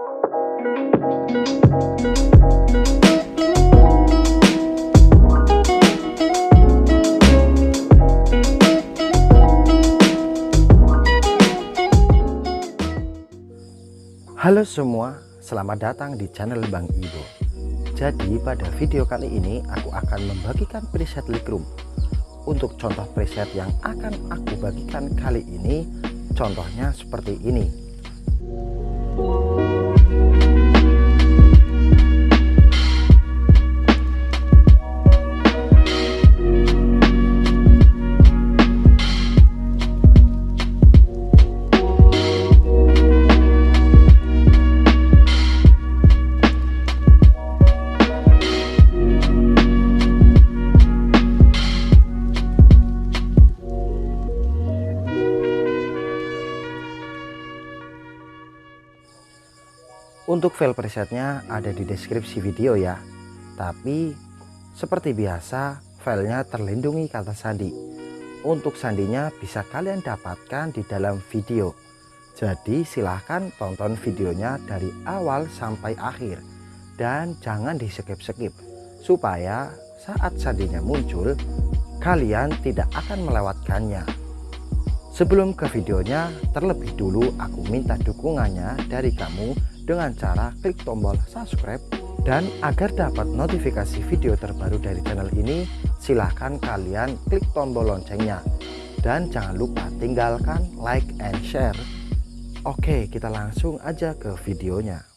Halo semua, selamat datang di channel Bang Ibo. Jadi pada video kali ini aku akan membagikan preset Lightroom. Untuk contoh preset yang akan aku bagikan kali ini, contohnya seperti ini. Untuk file presetnya ada di deskripsi video ya. Tapi seperti biasa filenya terlindungi kata sandi. Untuk sandinya bisa kalian dapatkan di dalam video. Jadi silahkan tonton videonya dari awal sampai akhir. Dan jangan di skip-skip, supaya saat sandinya muncul kalian tidak akan melewatkannya. Sebelum ke videonya, terlebih dulu aku minta dukungannya dari kamu dengan cara klik tombol subscribe, dan agar dapat notifikasi video terbaru dari channel ini silahkan kalian klik tombol loncengnya, dan jangan lupa tinggalkan like and share. Oke, kita langsung aja ke videonya.